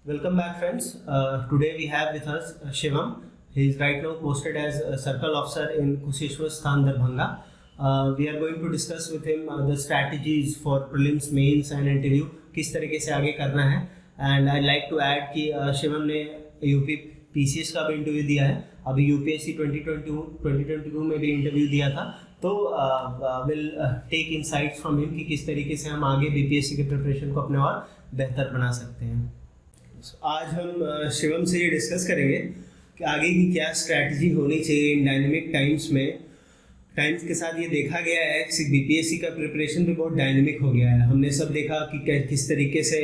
Welcome back, friends. Today we have with us Shivam. He is right now posted as a Circle Officer in Kusheshwar Sthan, Darbhanga. We are going to discuss with him the strategies for prelims, mains and interview. किस तरीके से आगे करना है. And I'd like to add कि शिवम ने UP PCS का भी इंटरव्यू दिया है. अभी यूपीएससी 2022 में भी इंटरव्यू दिया था. तो will take insights from him कि किस तरीके से हम आगे बीपीएससी के प्रिपरेशन को अपने और बेहतर बना सकते हैं. आज हम शिवम से ये डिस्कस करेंगे कि आगे की क्या स्ट्रैटेजी होनी चाहिए इन डायनेमिक टाइम्स में. टाइम्स के साथ ये देखा गया है कि बीपीएससी का प्रिपरेशन भी बहुत डायनेमिक हो गया है. हमने सब देखा कि किस तरीके से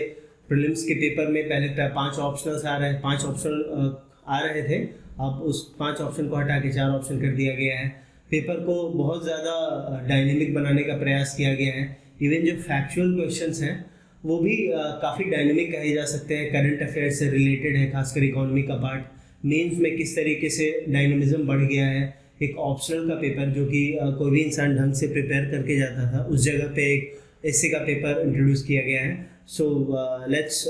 प्रीलिम्स के पेपर में पहले 5 ऑप्शनल्स आ रहे हैं, 5 ऑप्शन आ रहे थे. अब उस 5 ऑप्शन को हटा के 4 ऑप्शन कर दिया गया है. पेपर को बहुत ज़्यादा डायनेमिक बनाने का प्रयास किया गया है. इवन जो फैक्चुअल क्वेश्चंस हैं वो भी काफ़ी डायनेमिक कहे जा सकते हैं. करंट अफेयर्स से रिलेटेड है, खासकर इकोनॉमी का पार्ट. मेंस में किस तरीके से डायनेमिज्म बढ़ गया है. एक ऑप्शनल का पेपर जो कि कोई भी इंसान ढंग से प्रिपेयर करके जाता था, उस जगह पे एक एसए का पेपर इंट्रोड्यूस किया गया है. So let's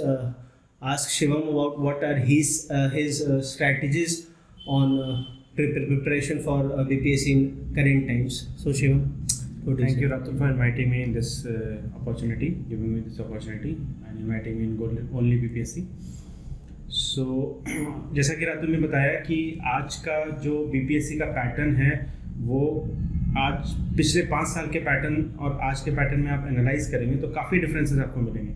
ask Shivam about what are his strategies on preparation for BPSC in current times. So Shivam, thank you Ratul for inviting me in this opportunity, giving me this opportunity and inviting me in only BPSC. So जैसा कि रातुल ने बताया कि आज का जो BPSC का pattern है वो आज पिछले 5 साल के पैटर्न और आज के पैटर्न में आप एनालाइज करेंगे तो काफ़ी डिफरेंसेस आपको मिलेंगे.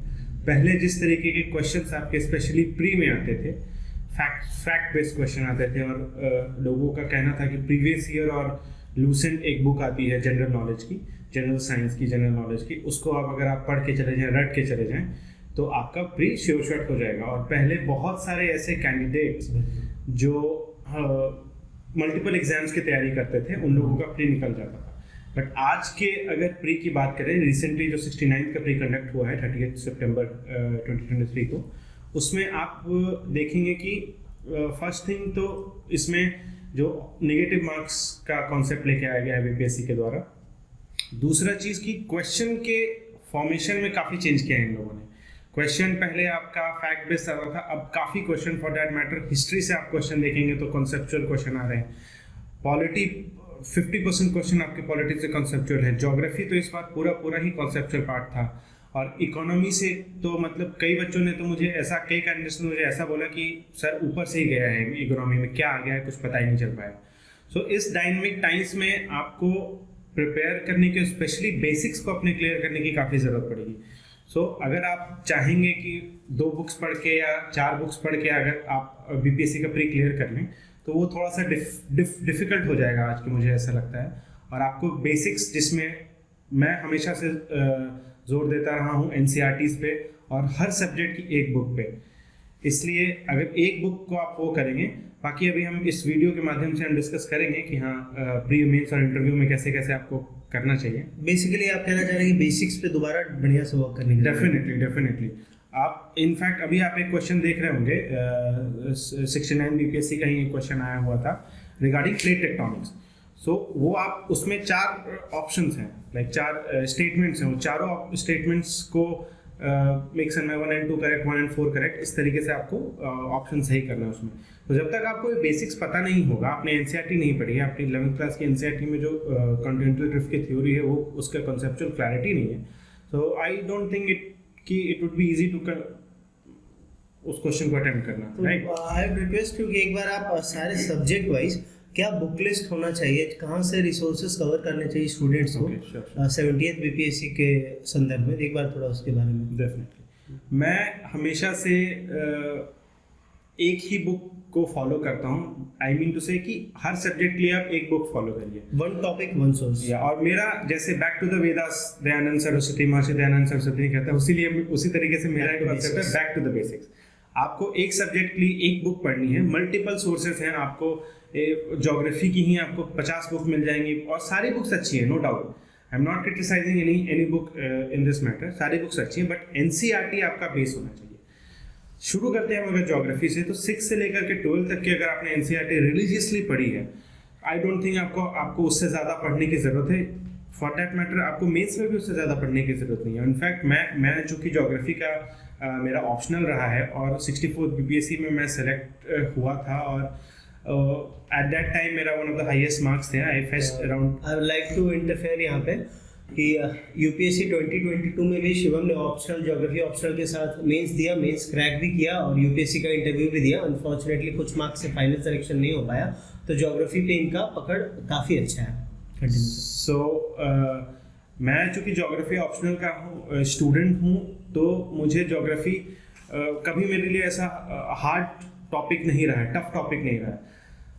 पहले जिस तरीके के क्वेश्चंस आपके स्पेशली प्री में आते थे, फैक्ट बेस्ड क्वेश्चन आते थे और लोगों का कहना था कि प्रीवियस ईयर और लूसेंट एक बुक आती है जनरल नॉलेज की, जनरल साइंस की, जनरल नॉलेज की, उसको आप अगर आप पढ़ के चले जाएं, रट के चले जाएं तो आपका प्री श्योर शॉट हो जाएगा. और पहले बहुत सारे ऐसे कैंडिडेट्स जो मल्टीपल एग्जाम्स की तैयारी करते थे उन लोगों का प्री निकल जाता था. बट आज के अगर प्री की बात करें, रिसेंटली जो 69th का प्री कंडक्ट हुआ है 30 सितंबर 2023 को, उसमें आप देखेंगे कि फर्स्ट थिंग तो इसमें जो नेगेटिव मार्क्स का कॉन्सेप्ट लेके आया गया है बीपीएससी के द्वारा. दूसरा चीज़ कि क्वेश्चन के फॉर्मेशन में काफ़ी चेंज किया है इन लोगों ने. क्वेश्चन पहले आपका फैक्ट बेस्ड आ रहा था, अब काफ़ी question for that matter history से आप क्वेश्चन देखेंगे तो कॉन्सेप्चुअल क्वेश्चन आ रहे हैं. पॉलिटी 50% क्वेश्चन आपके पॉलिटिक्स से कॉन्सेप्चुअल है. ज्योग्राफी तो इस बार पूरा ही कॉन्सेप्चुअल पार्ट था. और इकोनॉमी से तो मतलब कई बच्चों ने तो मुझे ऐसा, कई कैंडिडेट्स ने मुझे ऐसा बोला कि सर ऊपर से ही गया है इकोनॉमी में, क्या आ गया है कुछ पता ही नहीं चल पाया. सो इस डायनेमिक टाइम्स में आपको प्रिपेयर करने के, स्पेशली बेसिक्स को अपने क्लियर करने की काफ़ी ज़रूरत पड़ेगी. सो अगर आप चाहेंगे कि 2 बुक्स पढ़ के या 4 बुक्स पढ़ के अगर आप बीपीएससी का प्री क्लियर कर लें तो वो थोड़ा सा डिफ़िकल्ट हो जाएगा आज के, मुझे ऐसा लगता है. और आपको बेसिक्स, जिसमें मैं हमेशा से जोर देता रहा हूँ एनसीईआरटीज़ पे और हर सब्जेक्ट की एक बुक पे, इसलिए अगर एक बुक को आप वो करेंगे, बाकी अभी हम इस वीडियो के माध्यम से हम डिस्कस करेंगे कि हाँ प्री मेंस और इंटरव्यू में कैसे कैसे आपको करना चाहिए. बेसिकली आप कहना चाह रहे हैं कि बेसिक्स पे दोबारा बढ़िया से वर्क करने की. डेफिनेटली आप इनफैक्ट अभी आप एक क्वेश्चन देख रहे होंगे, 69 बीपीएससी का ही एक क्वेश्चन आया हुआ था रिगार्डिंग प्लेट टेक्टोनिक्स. सो वो आप उसमें 4 ऑप्शंस हैं, लाइक 4 स्टेटमेंट्स हैं. वो चारों स्टेटमेंट्स को mix and 1 and 2 correct, 1 and 4 correct, इस तरीके से आपको ऑप्शन सही करना है उसमें. तो जब तक आपको बेसिक्स पता नहीं होगा, आपने एनसीईआरटी नहीं पढ़ी है, आपकी 11th क्लास की एनसीईआरटी में जो कॉन्टिनेंटल ड्रिफ्ट की थ्योरी है वो उसका कॉन्सेप्चुअल क्लैरिटी नहीं है. So I don't think it would be easy to उस क्वेश्चन को अटेम्प्ट करना. राइट, आई रिक्वेस्ट यू कि एक बार आप सारे सब्जेक्ट वाइज क्या बुक लिस्ट होना चाहिए, कहाँ से रिसोर्सेज कवर करने चाहिए स्टूडेंट्स को 70th बीपीएससी के संदर्भ में, एक बार थोड़ा उसके बारे में. डेफिनेटली मैं हमेशा से एक ही बुक को फॉलो करता हूँ. आई मीन टू से कि हर सब्जेक्ट के लिए आप एक बुक फॉलो करिए, 1 टॉपिक 1 सोर्स. और मेरा जैसे back to the Vedas, Dayanand Saraswati, Maharshi Dayanand Saraswati ने कहता है, उसी तरीके से मेरा एक कॉन्सेप्ट है बैक टू द बेसिक्स. आपको एक सब्जेक्ट के लिए एक बुक पढ़नी है, मल्टीपल सोर्सेज हैं. आपको ज्योग्राफी की ही आपको 50 बुक मिल जाएंगी और सारी बुक्स अच्छी हैं, no doubt. I am not criticizing any book in this matter, सारी बुक्स अच्छी हैं, बट एनसीईआरटी आपका बेस होना चाहिए. शुरू करते हैं हम अगर ज्योग्राफी से, तो 6 से लेकर के 12 तक की अगर आपने एनसीईआरटी रिलीजियसली पढ़ी है, आई डोंट थिंक आपको उससे ज़्यादा पढ़ने की ज़रूरत है. फॉर दैट मैटर आपको मेंस में भी उससे ज़्यादा पढ़ने की ज़रूरत नहीं है। इनफैक्ट मैं चूँकि ज्योग्राफी का मेरा ऑप्शनल रहा है और 64 बीपीएससी में मैं सेलेक्ट हुआ था और एट दैट टाइम मेरा one of the highest marks थे। I fest around I would like to interfere यहाँ पे कि यूपीएससी 2022 में भी शिवम ने ऑप्शनल ज्योग्राफी ऑप्शनल के साथ मेंस दिया, मेंस क्रैक भी किया और यूपीएससी का इंटरव्यू भी दिया। अनफॉर्चुनेटली कुछ मार्क्स से फाइनल सिलेक्शन नहीं हो पाया, तो ज्योग्राफी पे इनका पकड़ काफ़ी अच्छा है। सो मैं चूँकि ज्योग्राफी ऑप्शनल का स्टूडेंट हूँ, तो मुझे ज्योग्राफी कभी मेरे लिए ऐसा हार्ड टॉपिक नहीं रहा है, टफ टॉपिक नहीं रहा है।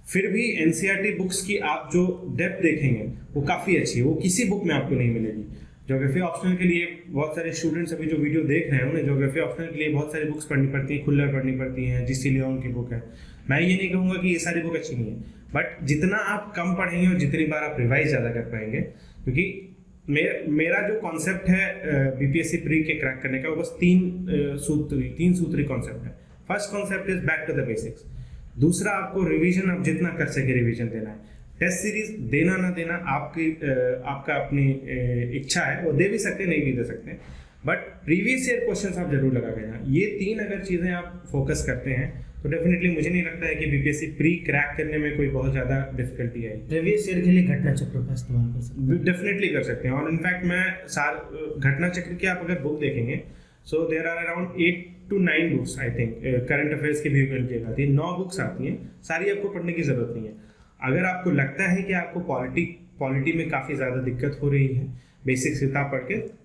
फिर भी एनसीईआरटी बुक्स की आप जो डेप्थ देखेंगे वो काफ़ी अच्छी है, वो किसी बुक में आपको नहीं मिलेगी। ज्योग्राफी ऑप्शनल के लिए बहुत सारे स्टूडेंट्स अभी जो वीडियो देख रहे हैं उन्हें ज्योग्राफी ऑप्शनल के लिए बहुत सारी बुक्स पढ़नी पड़ती हैं, खुल्लर पढ़नी पड़ती हैं, जिससे लियोन की बुक है। मैं ये नहीं कहूँगा कि ये सारी बुक अच्छी नहीं है, बट जितना आप कम पढ़ेंगे और जितनी बार आप रिवाइज ज़्यादा कर पाएंगे, क्योंकि मेरा जो कॉन्सेप्ट है बीपीएससी प्री के क्रैक करने का वो बस तीन सूत्री कॉन्सेप्ट है। First concept is back to the basics. दूसरा, आपको रिवीजन आप जितना कर सके रिवीजन देना है। टेस्ट सीरीज देना ना देना आपका अपनी इच्छा है, वो दे भी सकते हैं, नहीं भी दे सकते हैं, बट प्रीवियस ईयर क्वेश्चंस आप जरूर लगा के जाना। ये तीन अगर चीज़ें आप फोकस करते हैं तो डेफिनेटली मुझे नहीं लगता है कि बीपीएससी प्री क्रैक करने में कोई बहुत ज़्यादा डिफिकल्टी है। प्रीवियस ईयर के लिए घटना चक्र का इस्तेमाल कर सकते हैं, डेफिनेटली कर सकते हैं। और इनफैक्ट मैं घटना चक्र की आप अगर बुक देखेंगे, so there are around 8 to 9 books I think current affairs की भी आती है। 9 बुक्स आती हैं, सारी आपको पढ़ने की ज़रूरत नहीं है। अगर आपको लगता है कि आपको पॉलिटी में काफ़ी ज़्यादा दिक्कत हो रही है बेसिक्स किताब पढ़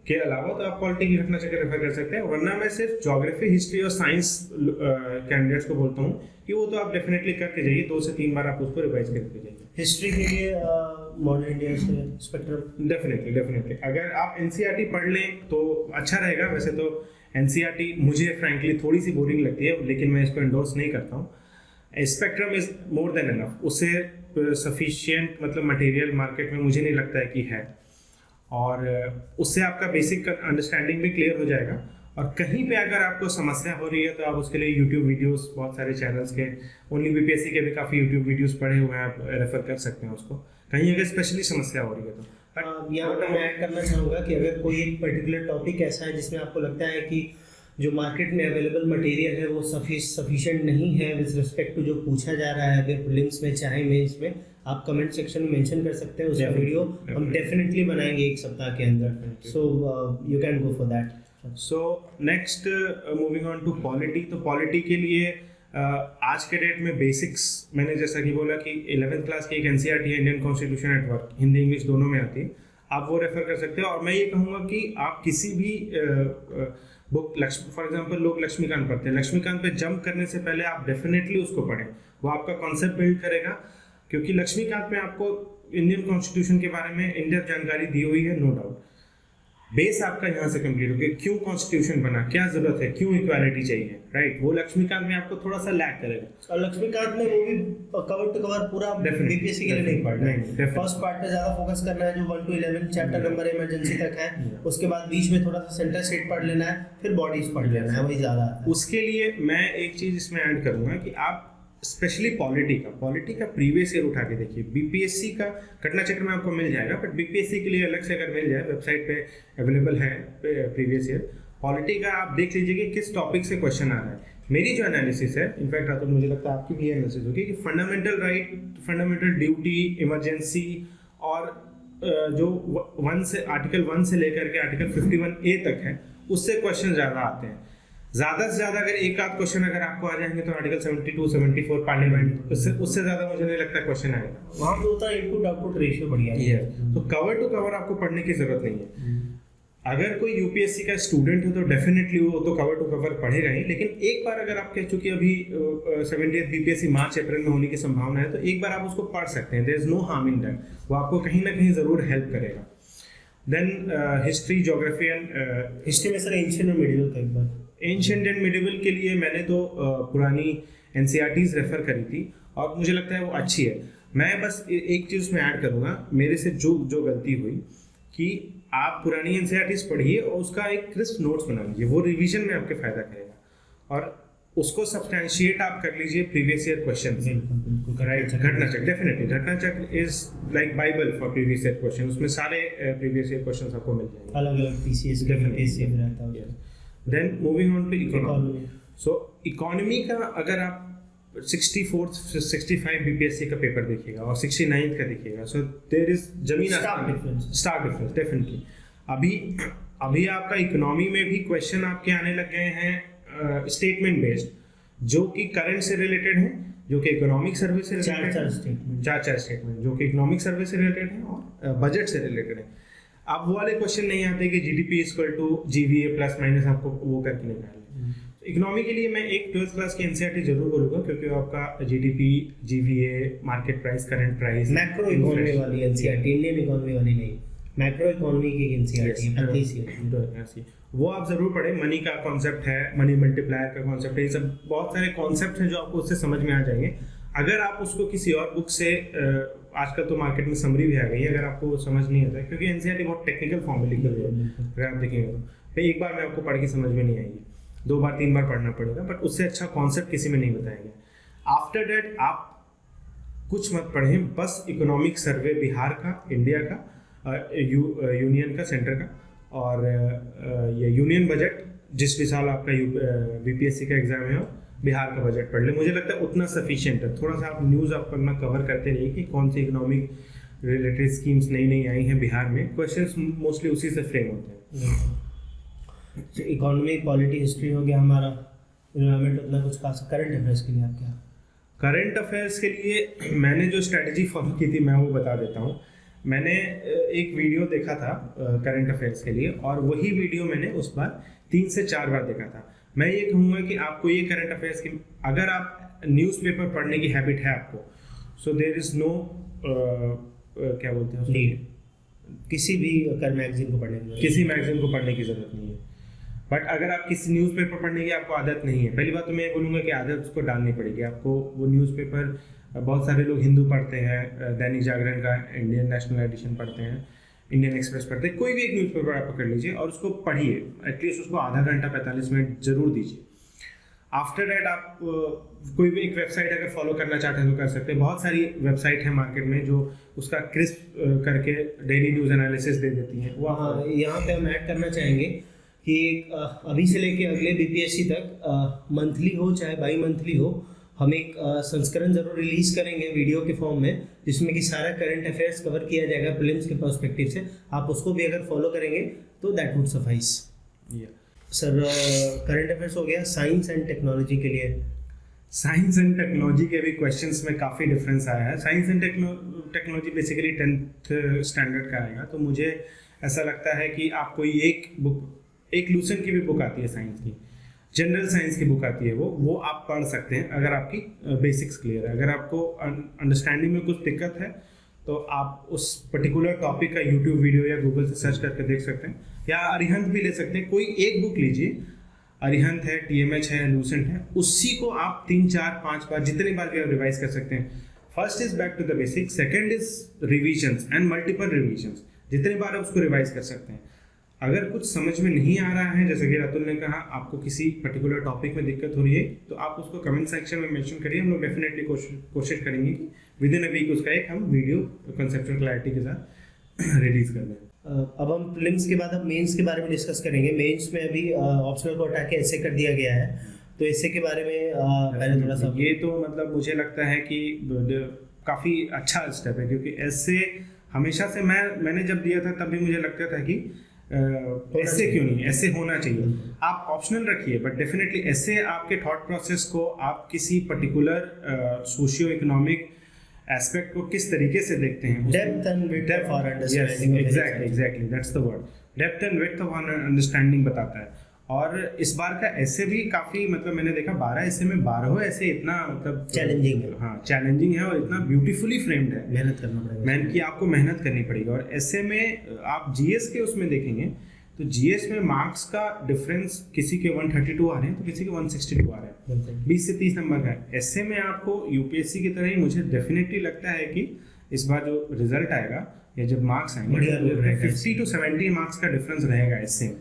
के अलावा, तो आप पॉलिटी की घटना चक्र रेफर कर सकते हैं। वरना मैं सिर्फ ज्योग्राफी, हिस्ट्री और साइंस कैंडिडेट्स को बोलता हूँ कि वो तो आप डेफिनेटली करके जाइए, 2 से 3 बार आप उसको रिवाइज करके जाइए। हिस्ट्री के लिए मॉडर्न इंडिया से स्पेक्ट्रम डेफिनेटली अगर आप एनसीईआरटी पढ़ लें तो अच्छा रहेगा। वैसे तो एनसीईआरटी मुझे फ्रैंकली थोड़ी सी बोरिंग लगती है, लेकिन मैं इसको एंडोर्स नहीं करता हूँ। Spectrum is more than enough, उससे सफिशिएंट मतलब मटेरियल मार्केट में मुझे नहीं लगता है कि है, और उससे आपका बेसिक अंडरस्टैंडिंग भी क्लियर हो जाएगा। और कहीं पे अगर आपको समस्या हो रही है तो आप उसके लिए यूट्यूब वीडियोस, बहुत सारे चैनल्स के, ओनली बीपीएससी के भी काफ़ी यूट्यूब वीडियोस पढ़े हुए हैं, आप रेफर कर सकते हैं उसको, कहीं अगर स्पेशली समस्या हो रही है तो। यहाँ पर मैं ऐड करना चाहूँगा कि अगर कोई एक पर्टिकुलर टॉपिक ऐसा है जिसमें आपको लगता है कि जो मार्केट में अवेलेबल मटेरियल है वो सफिशिएंट नहीं है विद रिस्पेक्ट टू जो पूछा जा रहा है, अगर प्रीलिम्स में चाहे मेंस में, आप कमेंट सेक्शन में मेंशन कर सकते हैं। उसका वीडियो हम डेफिनेटली बनाएंगे 1 सप्ताह के अंदर, so you can go for that. So next moving on to polity. तो पॉलिटी के लिए आज के डेट में बेसिक्स मैंने जैसा कि बोला कि 11th क्लास की एक एनसीईआरटी है, Indian constitution at work, Hindi English दोनों में आती है, आप वो रेफर कर सकते हैं। और मैं ये कहूँगा कि आप किसी भी बुक, फॉर एग्जांपल लोग लक्ष्मीकांत पढ़ते हैं, लक्ष्मीकांत पे जंप करने से पहले आप डेफिनेटली उसको पढ़ें, वो आपका कॉन्सेप्ट बिल्ड करेगा। क्योंकि लक्ष्मीकांत में आपको इंडियन कॉन्स्टिट्यूशन के बारे में इन डेप्थ जानकारी दी हुई है, नो डाउट। बेस आपका यहाँ से कंप्लीट हो गया, क्यों कॉन्स्टिट्यूशन बना, क्या जरूरत है, क्यों इक्वालिटी चाहिए, राइट, वो लक्ष्मीकांत में आपको थोड़ा सा लैग करेगा। और लक्ष्मीकांत में वो भी कवर टू कवर पूरा बीपीएससी के लिए नहीं पढ़ना है। फर्स्ट पार्ट पे ज्यादा फोकस करना है, जो 1 to 11 चैप्टर नंबर इमरजेंसी तक है, उसके बाद बीच में थोड़ा सा सेंटर स्टेट पढ़ लेना है, फिर बॉडीज पढ़ लेना है, वही ज्यादा। उसके लिए मैं एक चीज इसमें ऐड करूंगा कि आप स्पेशली पॉलिटी का प्रीवियस ईयर उठा के देखिए। बीपीएससी का घटना चक्र में आपको मिल जाएगा, बट बीपीएससी के लिए अलग से अगर मिल जाए, वेबसाइट पे अवेलेबल है प्रीवियस ईयर। पॉलिटी का आप देख लीजिए कि किस टॉपिक से क्वेश्चन आ रहा है। मेरी जो एनालिसिस है, इनफैक्ट तो मुझे लगता है आपकी भी एनालिसिस होगी कि fundamental right, fundamental duty, emergency और जो आर्टिकल 1 से लेकर के आर्टिकल 51A तक है, उससे क्वेश्चन ज़्यादा आते हैं। ज़्यादा से ज़्यादा अगर एक आध क्वेश्चन अगर आपको आ जाएंगे तो आर्टिकल 72, 74 पार्लियामेंट, उससे ज़्यादा मुझे नहीं लगता क्वेश्चन आएगा। वहाँ पे होता है इनपुट आउटपुट रेशियो बढ़िया है, तो कवर टू कवर आपको पढ़ने की जरूरत नहीं है। अगर कोई यूपीएससी का स्टूडेंट है तो डेफिनेटली वो तो कवर टू कवर पढ़ेगा ही, लेकिन एक बार अगर आपके, चूंकि अभी 70th बीपीएससी मार्च अप्रैल में होने की संभावना है, तो एक बार आप उसको पढ़ सकते हैं, there is no harm in that, वो आपको कहीं ना कहीं जरूर हेल्प करेगा। Then history, geography and history में सर एंशिएंट और मिडिवल का एक बार। एंशिएंट एंड मिडिवल के लिए मैंने तो पुरानी एनसीईआरटीज रेफर करी थी और मुझे लगता है वो अच्छी है। मैं बस एक चीज़ उसमें ऐड करूँगा, मेरे से जो गलती हुई कि आप पुरानी एनसीईआरटीज पढ़िए और उसका एक क्रिस्प नोट्स बना लीजिए, वो रिवीजन में आपके फ़ायदा करेगा। और उसको सब्सटैंशिएट आप कर लीजिए प्रीवियस ईयर क्वेश्चन से, राइट। घटना चक्र, डेफिनेटली घटना चक्र is like Bible for previous year question. उसमें सारे प्रीवियस ईयर क्वेश्चन आपको मिल जाएंगे, अलग अलग पीसीएस के पीसीएस में रहता है। Then moving on to economy. So economy का अगर आप 65 बीपीएससी का पेपर देखिएगा और 69 का देखिएगा, सो देयर इज जमीन स्टार्क डिफरेंस डेफिनेटली। अभी आपका इकोनॉमी में भी क्वेश्चन आपके आने लग गए हैं स्टेटमेंट बेस्ड, जो कि करंट से रिलेटेड है, जो कि इकोनॉमिक सर्वे से रिलेटेड है, चार स्टेटमेंट जो कि इकोनॉमिक सर्वे से रिलेटेड है और बजट से रिलेटेड है। अब वो वाले क्वेश्चन नहीं आते कि GDP equal to GVA plus minus आपको वो करके निकालना। इकोनॉमी के लिए मैं एक 12th क्लास की एनसीईआरटी जरूर बोलूंगा, क्योंकि आपका GDP, GVA, market price, current price, macro economy वाली एनसीईआरटी, इंडियन इकोनॉमी वाली नहीं, मैक्रो इकोनॉमी की एनसीईआरटी वो आप जरूर पढ़ें। मनी का कॉन्सेप्ट है, मनी मल्टीप्लायर का कॉन्सेप्ट है, ये सब बहुत सारे कॉन्सेप्ट हैं जो आपको उससे समझ में आ जाएंगे। अगर आप उसको किसी और बुक से, आजकल तो मार्केट में समरी भी आ गई है, अगर आपको समझ नहीं आता है, क्योंकि एनसीईआरटी बहुत टेक्निकल फॉर्म में लिखी हुई है, अगर आप देखेंगे तो एक बार में आपको पढ़ के समझ में नहीं आएगी, 2 बार 3 बार पढ़ना पड़ेगा, बट उससे अच्छा कॉन्सेप्ट किसी में नहीं बताया गया। आफ्टर दैट आप कुछ मत पढ़ें, बस इकोनॉमिक सर्वे बिहार का, इंडिया का, यूनियन का, सेंटर का, और ये यूनियन बजट जिस भी साल आपका बीपीएससी का एग्जाम है, बिहार का बजट पढ़ ले। मुझे लगता है उतना सफिशिएंट है। थोड़ा सा आप न्यूज़ आप अपना कवर करते रहिए कि कौन सी इकोनॉमिक रिलेटेड स्कीम्स नई आई हैं बिहार में, क्वेश्चंस मोस्टली उसी से फ्रेम होते हैं। इकोनॉमी, पॉलिटी, हिस्ट्री हो गया हमारा, एनवायरमेंट उतना कुछ खास। करंट अफेयर्स के लिए आप क्या? करंट अफेयर्स के लिए मैंने जो स्ट्रेटजी फॉलो की थी मैं वो बता देता हूँ। मैंने एक वीडियो देखा था करंट अफेयर्स के लिए, और वही वीडियो मैंने उस बार 3 से 4 बार देखा था। मैं ये कहूँगा कि आपको ये करंट अफेयर्स की, अगर आप न्यूज़पेपर पढ़ने की हैबिट है आपको, सो देयर इज नो क्या बोलते हैं नीड किसी भी मैगजीन को पढ़ने की, किसी मैगजीन को पढ़ने की ज़रूरत नहीं है। बट अगर आप किसी न्यूज़पेपर पढ़ने की आपको आदत नहीं है, पहली बात तो मैं ये बोलूँगा कि आदत उसको डालनी पड़ेगी आपको। वो न्यूज़पेपर बहुत सारे लोग हिंदू पढ़ते हैं, दैनिक जागरण का इंडियन नेशनल एडिशन पढ़ते हैं, इंडियन एक्सप्रेस पढ़ते हैं, कोई भी एक न्यूज़पेपर आप पकड़ लीजिए और उसको पढ़िए, एटलीस्ट उसको आधा घंटा 45 मिनट जरूर दीजिए। आफ्टर दैट आप कोई भी एक वेबसाइट अगर फॉलो करना चाहते हैं तो कर सकते हैं। बहुत सारी वेबसाइट है मार्केट में जो उसका क्रिस्प करके डेली न्यूज़ एनालिसिस दे देती हैं। वो यहाँ पे हम ऐड करना चाहेंगे कि अभी से लेके अगले बीपीएससी तक मंथली हो चाहे बाई मंथली हो, हम एक संस्करण जरूर रिलीज करेंगे वीडियो के फॉर्म में, जिसमें कि सारा करंट अफेयर्स कवर किया जाएगा प्रीलिम्स के पर्सपेक्टिव से। आप उसको भी अगर फॉलो करेंगे तो that would suffice. Sir, current affairs हो गया। साइंस एंड टेक्नोलॉजी के लिए, साइंस एंड टेक्नोलॉजी के भी क्वेश्चंस में काफ़ी डिफरेंस आया है। Science and technology basically 10th standard का आएगा, तो मुझे ऐसा लगता है कि आपको एक बुक, एक लूसेंट की भी बुक आती है साइंस की, जनरल साइंस की बुक आती है, वो आप पढ़ सकते हैं अगर आपकी बेसिक्स क्लियर है। अगर आपको अंडरस्टैंडिंग में कुछ दिक्कत है तो आप उस पर्टिकुलर टॉपिक का यूट्यूब वीडियो या गूगल से सर्च करके देख सकते हैं, या अरिहंत भी ले सकते हैं। कोई एक बुक लीजिए, अरिहंत है, टीएमएच है, लूसेंट है, उसी को आप 3, 4, 5 बार, जितने बार भी आप रिवाइज कर सकते हैं। First is back to the basic, second is revisions and multiple revisions, जितने बार आप उसको रिवाइज कर सकते हैं। अगर कुछ समझ में नहीं आ रहा है, जैसे कि रातुल ने कहा, आपको किसी पर्टिकुलर टॉपिक में दिक्कत हो रही है, तो आप उसको कमेंट सेक्शन में मेंशन करिए। हम लोग डेफिनेटली कोशिश करेंगे कि विद इन अ वीक उसका एक हम वीडियो कंसेप्चुअल क्लैरिटी के साथ रिलीज कर दें। अब हम प्रीलिम्स के बाद अब मेंस के बारे में डिस्कस करेंगे। मेंस में अभी ऑप्शनल को हटा के ऐसे कर दिया गया है, तो ऐसे के बारे में पहले थोड़ा सा। ये तो मतलब मुझे लगता है कि काफ़ी अच्छा स्टेप है, क्योंकि ऐसे हमेशा से मैंने जब दिया था तब भी मुझे लगता था कि ऐसे क्यों नहीं, ऐसे होना चाहिए। आप ऑप्शनल रखिए, बट डेफिनेटली ऐसे आपके थॉट प्रोसेस को, आप किसी पर्टिकुलर सोशियो इकोनॉमिक एस्पेक्ट को किस तरीके से देखते हैं, depth and width for understanding. Exactly that's the word, depth and width of understanding बताता है। और इस बार का ऐसे भी काफ़ी, मतलब मैंने देखा 12 ऐसे में 12 ऐसे इतना मतलब चैलेंजिंग है। हाँ, चैलेंजिंग है और इतना ब्यूटीफुली फ्रेम्ड है। मेहनत करना पड़ेगा, कि आपको मेहनत करनी पड़ेगी। और ऐसे में आप जीएस के उसमें देखेंगे तो जीएस में मार्क्स का डिफरेंस किसी के 132 आ रहे हैं तो किसी के 162 आ रहे हैं, 20 से 30 नंबर का है। ऐसे में आपको यूपीएससी की तरह ही मुझे डेफिनेटली लगता है कि इस बार जो रिजल्ट आएगा या जब मार्क्स आएंगे 50 to 70 मार्क्स का डिफरेंस रहेगा ऐसे में।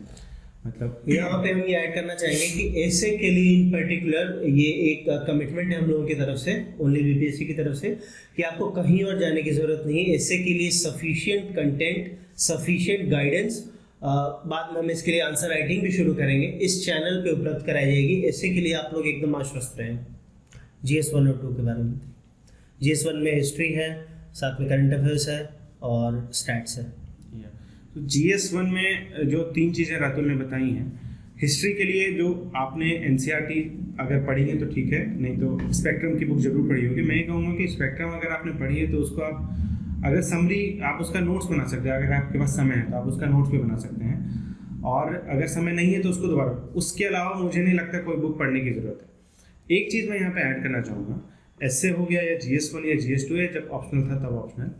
मतलब यहाँ पे हम ये ऐड करना चाहेंगे कि ऐसे के लिए इन पर्टिकुलर ये एक कमिटमेंट है हम लोगों की तरफ से, ओनली बीपीएससी की तरफ से, कि आपको कहीं और जाने की ज़रूरत नहीं है। ऐसे के लिए सफिशिएंट कंटेंट, सफिशिएंट गाइडेंस, बाद में हम इसके लिए आंसर राइटिंग भी शुरू करेंगे, इस चैनल पे उपलब्ध कराई जाएगी। ऐसे के लिए आप लोग एकदम आश्वस्त रहें। GS 1 और 2 के बारे में, GS 1 में हिस्ट्री है, साथ में करंट अफेयर्स है और स्टैट्स है। तो GS 1 में जो 3 चीज़ें रातुल ने बताई हैं, हिस्ट्री के लिए जो आपने NCERT अगर पढ़ी है तो ठीक है, नहीं तो स्पेक्ट्रम की बुक जरूर पढ़ी होगी। मैं ये कहूँगा कि स्पेक्ट्रम अगर आपने पढ़ी है तो उसको आप अगर समरी, आप उसका नोट्स बना सकते हैं। अगर आपके पास समय है तो आप उसका नोट्स भी बना सकते हैं, और अगर समय नहीं है तो उसको दोबारा। उसके अलावा मुझे नहीं लगता कोई बुक पढ़ने की ज़रूरत है। एक चीज़ मैं यहाँ पे ऐड करना चाहूँगा, ऐसे हो गया या GS 1 या GS 2 है, जब ऑप्शनल था तब ऑप्शनल,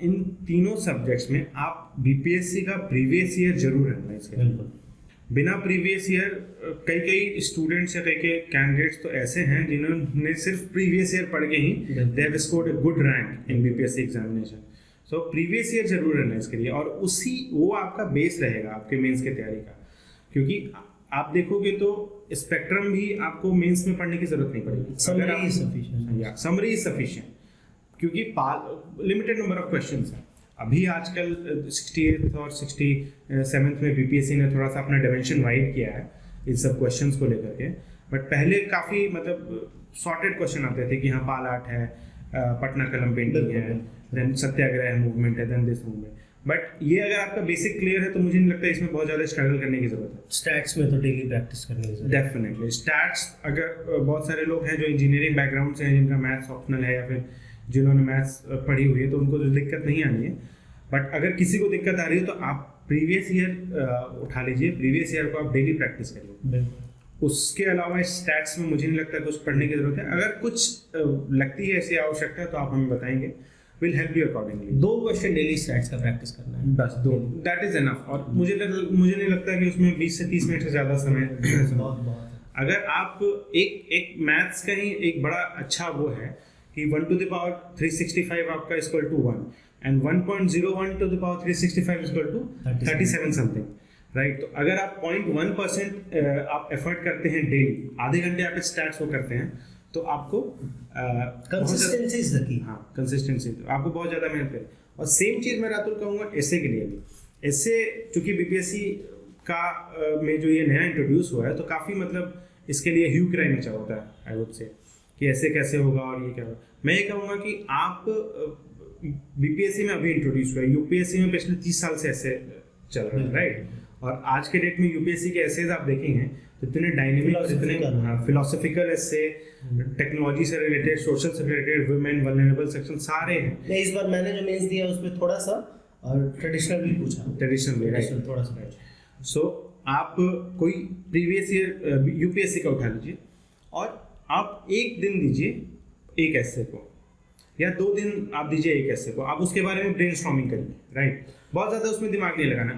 इन तीनों सब्जेक्ट्स में आप BPSC का प्रीवियस ईयर जरूर एनालाइज करें। बिना प्रीवियस ईयर, कई स्टूडेंट्स या कई कैंडिडेट्स तो ऐसे हैं जिन्होंने सिर्फ प्रीवियस ईयर पढ़ के ही they have scored a good rank in BPSC examination. So previous year जरूर एनालाइज करिए, और वो आपका बेस रहेगा आपके मेंस की तैयारी का। क्योंकि आप देखोगे तो स्पेक्ट्रम भी आपको मेंस में पढ़ने की जरूरत नहीं पड़ेगी, समरी इज सफिशिएंट, क्योंकि लिमिटेड नंबर ऑफ क्वेश्चंस हैं। अभी आजकल 68th और 67th में BPSC ने थोड़ा सा अपना डायमेंशन वाइड किया है इन सब क्वेश्चंस को लेकर के, बट पहले काफ़ी मतलब सॉर्टेड क्वेश्चन आते थे कि हाँ पाल आर्ट है, पटना कलम पेंटिंग है, देन सत्याग्रह मूवमेंट है, देन दिस मूवमेंट। बट ये अगर आपका बेसिक क्लियर है तो मुझे नहीं लगता इसमें बहुत ज़्यादा स्ट्रगल करने की जरूरत है। स्टैट्स में तो डेली प्रैक्टिस करने की जरूरत है। डेफिनेटली स्टैट्स, अगर बहुत सारे लोग हैं जो इंजीनियरिंग बैकग्राउंड से हैं, जिनका मैथ्स ऑप्शनल है या फिर जिन्होंने मैथ्स पढ़ी हुई है, तो उनको तो दिक्कत नहीं आनी है। बट अगर किसी को दिक्कत आ रही है तो आप प्रीवियस ईयर उठा लीजिए, प्रीवियस ईयर को आप डेली प्रैक्टिस करिए। उसके अलावा स्टैट्स में मुझे नहीं लगता कुछ पढ़ने की जरूरत है। अगर कुछ लगती है ऐसी आवश्यकता तो आप हमें बताएंगे, will help you accordingly. 2 question daily stats का प्रैक्टिस करना है, बस 2, दैट इज एनफ। और मुझे नहीं लगता कि उसमें 20 से 30 मिनट से ज़्यादा समय बहुत। अगर आप एक मैथ्स का ही एक बड़ा अच्छा वो है कि 1 to the power 365 आपका equal to 1 and 1.01 to the power 365 equal to 37 something, right. तो अगर आप 0.1% आप एफर्ट करते हैं डेली, आधे घंटे आप स्टैट्स को करते हैं, तो आपको कंसिस्टेंसी इज द की। हाँ, कंसिस्टेंसी, तो आपको बहुत ज़्यादा मेहनत करें। और सेम चीज़ मैं रातुल कहूँगा ऐसे के लिए भी। ऐसे चूँकि BPSC का में जो ये नया इंट्रोड्यूस हुआ है, तो काफ़ी मतलब इसके लिए ह्यू क्राई मचा होता है, आई वुड से, कि ऐसे कैसे होगा और ये क्या होगा। मैं ये कहूँगा कि आप BPSC में अभी इंट्रोड्यूस हुआ है, UPSC में पिछले 30 साल से ऐसे चल रहा है, राइट। और आज के डेट में UPSC के ऐसेज आप देखेंगे तो इतने डायनेमिक और इतने फिलोसफिकल ऐसे, टेक्नोलॉजी से रिलेटेड, सोशल से रिलेटेड, वुमेन वल्नरेबल सेक्शन सारे हैं। इस बार मैंने जो मेंस दिया उसमें थोड़ा सा और ट्रेडिशनल भी पूछा, ट्रेडिशनल थोड़ा सा। सो आप कोई प्रीवियस ईयर UPSC का उठा लीजिए और आप एक दिन दीजिए एक ऐसे को, या 2 दिन आप दीजिए एक ऐसे को, आप उसके बारे में ब्रेनस्टॉर्मिंग करिए, राइट। बहुत ज़्यादा उसमें दिमाग नहीं लगाना।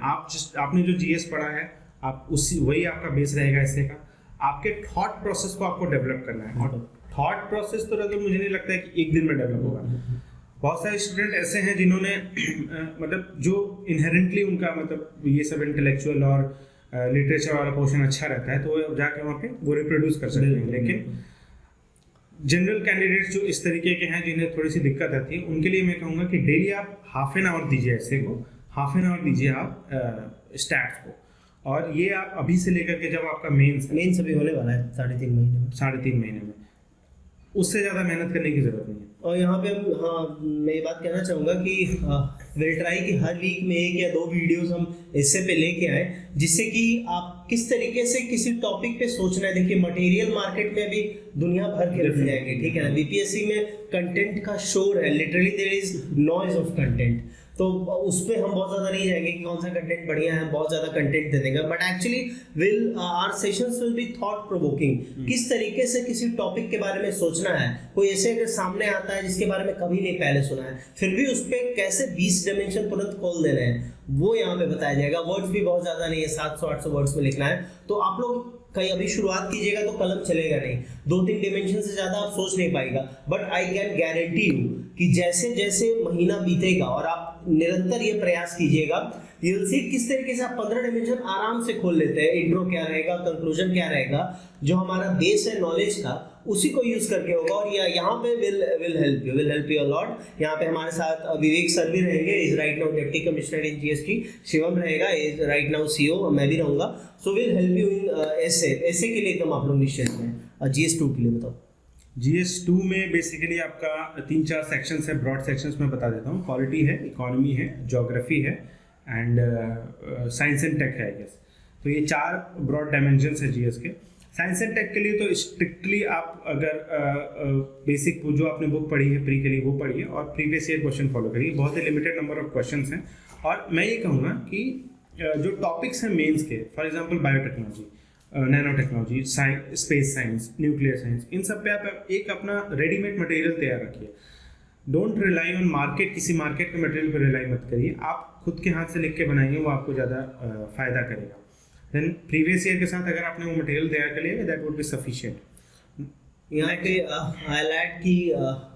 आपने जो GS पढ़ा है, आप वही आपका बेस रहेगा ऐसे का। आपके थॉट प्रोसेस को आपको डेवलप करना है, और थॉट प्रोसेस तो मुझे नहीं लगता है कि एक दिन में डेवलप होगा। बहुत सारे स्टूडेंट ऐसे हैं जिन्होंने मतलब जो इनहेरेंटली उनका मतलब ये सब इंटेलेक्चुअल और लिटरेचर वाला पोर्शन अच्छा रहता है, तो वो जाके वहाँ पे वो रिप्रोड्यूस कर सकते हैं। लेकिन जनरल कैंडिडेट्स जो इस तरीके के हैं, जिन्हें थोड़ी सी दिक्कत आती है, उनके लिए मैं कहूँगा कि डेली आप हाफ एन आवर दीजिए ऐसे को, हाफ एन आवर दीजिए आप स्टैट्स को। और ये आप अभी से लेकर के जब आपका मेंस अभी होने वाला है 3.5 महीने में, 3.5 महीने में, उससे ज़्यादा मेहनत करने की ज़रूरत नहीं है। और यहाँ पे मैं ये बात कहना चाहूँगा कि विल ट्राई कि हर वीक में 1 या 2 वीडियोस हम इससे पे लेके आए, जिससे कि आप किस तरीके से किसी टॉपिक पे सोचना है। देखिए, मटेरियल मार्केट में अभी दुनिया भर के मिल जाएंगे, ठीक है ना। BPSC में कंटेंट का शोर है, literally there is noise of content. तो उस पर हम बहुत ज़्यादा नहीं जाएंगे कि कौन सा कंटेंट बढ़िया है, बहुत ज़्यादा कंटेंट दे देंगे, but actually our sessions will be thought provoking. किस तरीके से किसी टॉपिक के बारे में सोचना है। कोई ऐसे अगर सामने आता है जिसके बारे में कभी नहीं पहले सुना है, फिर भी उस पर कैसे 20 डायमेंशन तुरंत खोल देने हैं, वो यहाँ पे बताया जाएगा। वर्ड्स भी बहुत ज़्यादा नहीं है, 700-800 वर्ड्स में लिखना है। तो आप लोग कहीं अभी शुरुआत कीजिएगा तो कलम चलेगा नहीं, 2-3 डिमेंशन से ज़्यादा आप सोच नहीं पाएगा। But I can guarantee you कि जैसे जैसे महीना बीतेगा और आप निरंतर ये प्रयास कीजिएगा यू विल सी किस तरीके से आप 15 डायमेंशन आराम से खोल लेते हैं। इंट्रो क्या रहेगा, कंक्लूजन क्या रहेगा, जो हमारा बेस है नॉलेज का उसी को यूज करके होगा। और यहाँ पे will help you a lot. यहाँ पे हमारे साथ विवेक सर भी रहेंगे, is right now deputy commissioner in GST. Shivam रहेगा, इज राइट नाउ सीओ, मैं भी रहूंगा। So will help you in essay के लिए एकदम आप लोग निश्चित हैं। GS2 के लिए बताओ। GS2 में बेसिकली आपका 3-4 सेक्शंस है, ब्रॉड सेक्शंस में बता देता हूँ। पॉलिटी है, इकोनॉमी है, ज्योग्राफी है एंड साइंस एंड टेक है आई गेस। तो ये 4 ब्रॉड डायमेंशंस है जीएस के। साइंस एंड टेक के लिए तो स्ट्रिक्टली आप अगर बेसिक जो आपने बुक पढ़ी है प्री के लिए वो पढ़िए और प्रीवियस ईयर क्वेश्चन फॉलो करिए। बहुत ही लिमिटेड नंबर ऑफ क्वेश्चंस हैं। और मैं ये कहूँगा कि जो टॉपिक्स हैं मेंस के, for example biotechnology, nano technology, space science, nuclear science, इन सब पे आप एक अपना रेडीमेड मटेरियल तैयार रखिए। डोंट रिलाई ऑन मार्केट, किसी मार्केट के मटेरियल पर रिलाई मत करिए। आप खुद के हाथ से लिख के बनाएंगे, वो आपको ज़्यादा फ़ायदा करेगा। देन प्रीवियस ईयर के साथ अगर आपने वो मटेरियल तैयार कर लिया दैट वुड बी सफिशिएंट। यहाँ पे हाईलाइट की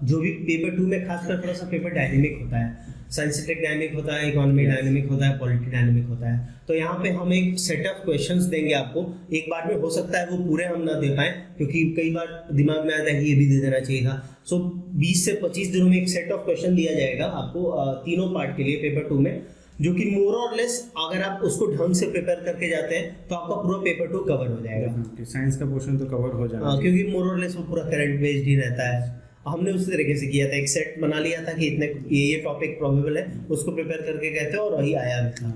जो भी पेपर 2 में खासकर थोड़ा सा पेपर डायनेमिक होता है, साइंटिफिक डायनेमिक होता है, इकोनॉमी डायनेमिक होता है, पॉलिटी डायनेमिक होता है। तो यहाँ पे हम एक सेट ऑफ क्वेश्चंस देंगे आपको। एक बार में हो सकता है वो पूरे हम ना दे पाए, क्योंकि कई बार दिमाग में आता है कि ये भी दे देना चाहिए था। सो 20 से 25 दिनों में एक सेट ऑफ क्वेश्चन दिया जाएगा आपको तीनों पार्ट के लिए पेपर 2 में, जो कि मोर और लेस अगर आप उसको ढंग से प्रिपेयर करके जाते हैं तो आपका पूरा पेपर 2 कवर हो जाएगा। साइंस का पोर्शन तो कवर हो जाएगा क्योंकि मोर और लेस वो पूरा करंट बेस्ड ही रहता है। हमने उसी तरीके से किया था, एक सेट बना लिया था कि इतने ये टॉपिक प्रोबेबल है, उसको प्रिपेयर करके गए थे और वही आया भी था।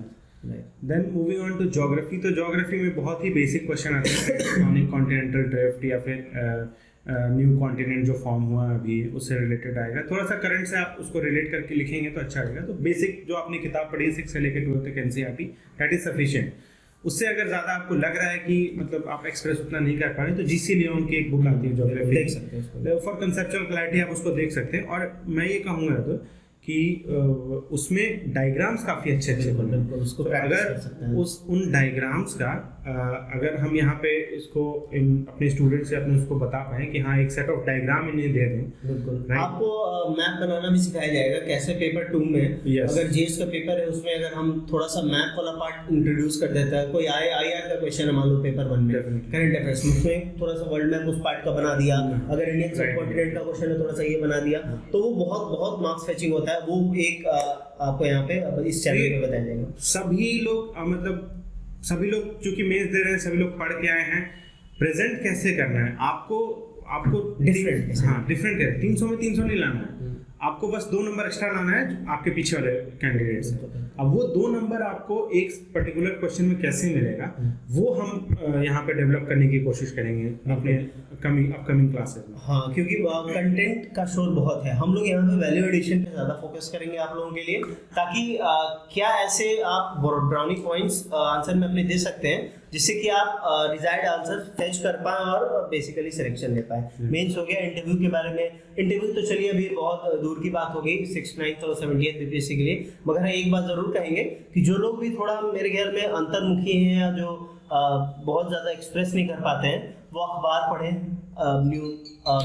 Then moving on to geography, तो ज्योग्राफी में बहुत ही बेसिक क्वेश्चन आते हैं, टेक्टोनिक कॉन्टिनेंटल ड्रिफ्ट या फिर न्यू कॉन्टिनेंट जो फॉर्म हुआ अभी उससे रिलेटेड आएगा। थोड़ा सा करंट से आप उसको रिलेट करके लिखेंगे तो अच्छा रहेगा। तो बेसिक जो आपने किताब पढ़ी है 6 से लेकर 12 तक एनसीईआरटी, दैट इज सफिशिएंट। उससे अगर ज़्यादा आपको लग रहा है कि मतलब आप एक्सप्रेस उतना नहीं कर पा रहे तो जीसी लियोन की एक बुक आती है ज्योग्राफी, देख सकते हैं फॉर कंसेप्चुअल क्लैरिटी, आप उसको देख सकते हैं। और मैं ये कहूँगा तो कि उसमें डायग्राम्स काफ़ी अच्छे बने, उसको अगर उन डायग्राम्स का अगर हम यहाँ पे इसको अपने स्टूडेंट से अपने उसको बता पाएँ कि हाँ एक सेट ऑफ डायग्राम इन्हें दे दें। बिल्कुल आपको मैप बनाना भी सिखाया जाएगा, कैसे पेपर 2 में अगर जीएस का पेपर है उसमें अगर हम थोड़ा सा मैप वाला पार्ट इंट्रोड्यूस कर देता है, कोई IR का क्वेश्चन है मान लो पेपर 1 में करंट अफेयर्स में, उसमें थोड़ा सा वर्ल्ड मैप उस पार्ट का बना दिया, अगर इंडियन सब कॉन्टिनेंट का क्वेश्चन है थोड़ा सा ये बना दिया, तो वो बहुत बहुत मार्क्स फेचिंग होता है। वो एक आपको यहाँ पे इस चैनल पे बताया जाएगा। सभी लोग चूंकि मेंस दे रहे हैं, सभी लोग पढ़ के आए हैं, प्रेजेंट कैसे करना है आपको डिफरेंट, हाँ डिफरेंट है। 300 में 300 नहीं लाना है आपको, बस 2 नंबर एक्स्ट्रा लाना है आपके पीछे वाले कैंडिडेट से। अब वो 2 नंबर आपको एक पर्टिकुलर क्वेश्चन में कैसे मिलेगा वो हम यहाँ पे डेवलप करने की कोशिश करेंगे अपने अपकमिंग क्लासेस में। हाँ, क्योंकि कंटेंट का शोर बहुत है। हम लोग यहाँ पे वैल्यू एडिशन पे ज़्यादा फोकस करेंगे आप लोगों के लिए, ताकि क्या ऐसे आप ब्राउनी पॉइंट्स आंसर में अपने दे सकते हैं जिससे कि आप डिजायर्ड आंसर फेच कर पाएं और बेसिकली सिलेक्शन ले पाएं। मेंस हो गया। इंटरव्यू के बारे में, इंटरव्यू तो चलिए अभी बहुत दूर की बात हो गई 69th और 70th बीपीएससी के लिए, मगर एक बात जरूर कहेंगे कि जो लोग भी थोड़ा मेरे ख्याल में अंतर्मुखी हैं या जो बहुत ज़्यादा एक्सप्रेस नहीं कर पाते हैं, वो अखबार पढ़ें,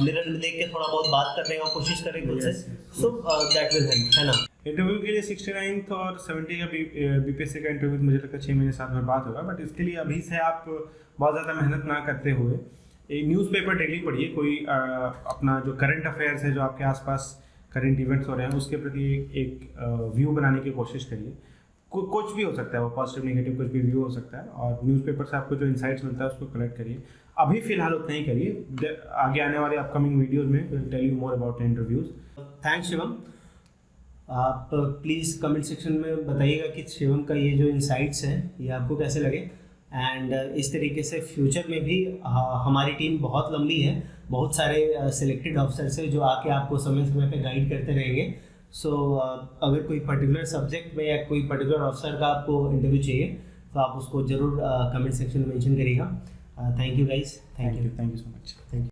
मिरर में देख के थोड़ा बहुत बात करने का कोशिश करें खुद से, सो दैट विल हेल्प, है ना। इंटरव्यू के लिए 69th और 70 का बीपीएससी का इंटरव्यू मुझे लगता है 6 महीने 7 में बात होगा, बट इसके लिए अभी से आप बहुत ज़्यादा मेहनत ना करते हुए एक न्यूज़पेपर डेली पढ़िए। कोई अपना जो करंट अफेयर्स है, जो आपके आसपास करंट इवेंट्स हो रहे हैं, उसके प्रति एक व्यू बनाने की कोशिश करिए। कुछ भी हो सकता है, वो पॉजिटिव नेगेटिव कुछ भी व्यू हो सकता है, और न्यूज़पेपर से आपको जो इंसाइट्स मिलता है उसको कलेक्ट करिए। अभी फिलहाल उतना ही करिए, आगे आने वाले अपकमिंग वीडियोज़ में will tell you more about interviews. Thanks Shivam. आप प्लीज़ कमेंट सेक्शन में बताइएगा कि शिवम का ये जो इंसाइट्स हैं ये आपको कैसे लगे, एंड इस तरीके से फ्यूचर में भी हमारी टीम बहुत लंबी है, बहुत सारे सिलेक्टेड ऑफिसर्स हैं जो आके आपको समय समय पे गाइड करते रहेंगे। सो अगर कोई पर्टिकुलर सब्जेक्ट में या कोई पर्टिकुलर ऑफिसर का आपको इंटरव्यू चाहिए तो आप उसको ज़रूर कमेंट सेक्शन में मेंशन करिएगा। Thank you guys, thank you so much, thank you.